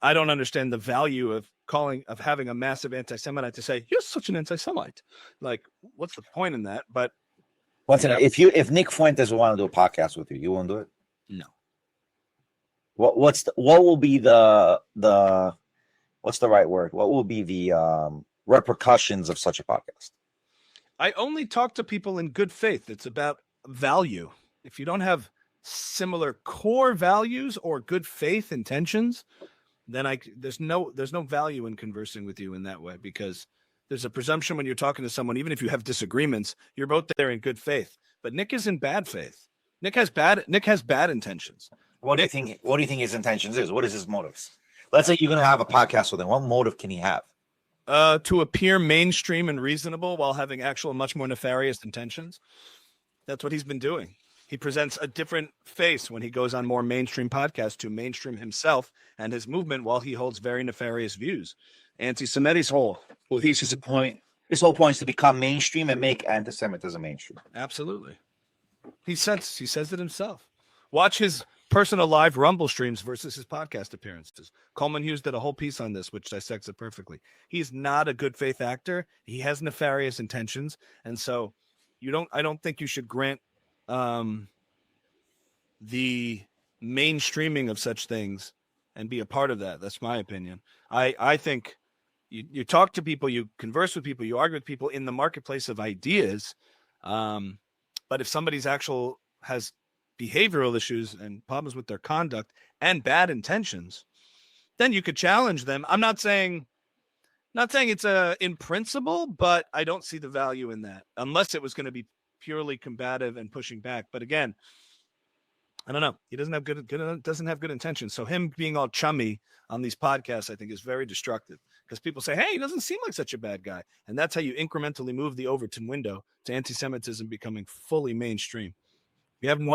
I don't understand the value of having a massive anti-Semite to say, you're such an anti-Semite. Like, what's the point in that? But if Nick Fuentes want to do a podcast with you, you won't do it? No. What will be the what's the right word? What will be the repercussions of such a podcast? I only talk to people in good faith. It's about value. If you don't have similar core values or good faith intentions, then there's no value in conversing with you in that way, because there's a presumption when you're talking to someone, even if you have disagreements, you're both there in good faith. But Nick is in bad faith. Nick has bad intentions. What do you think his intentions is? What is his motives? Let's say you're going to have a podcast with him. What motive can he have? To appear mainstream and reasonable while having actual much more nefarious intentions. That's what he's been doing. He presents a different face when he goes on more mainstream podcasts to mainstream himself and his movement, while he holds very nefarious views. Anti-Semitism whole. Well, his point is to become mainstream and make anti-Semitism mainstream. Absolutely. He says it himself. Watch his personal live Rumble streams versus his podcast appearances. Coleman Hughes did a whole piece on this, which dissects it perfectly. He's not a good faith actor. He has nefarious intentions. And so I don't think you should grant the mainstreaming of such things and be a part of that. That's my opinion. I think you talk to people, you converse with people, you argue with people in the marketplace of ideas. But if somebody's has behavioral issues and problems with their conduct and bad intentions, then you could challenge them. I'm not saying it's in principle, but I don't see the value in that unless it was going to be purely combative and pushing back. But again, I don't know. He doesn't have good intentions. So him being all chummy on these podcasts, I think, is very destructive, because people say, hey, he doesn't seem like such a bad guy. And that's how you incrementally move the Overton window to anti-Semitism becoming fully mainstream. You haven't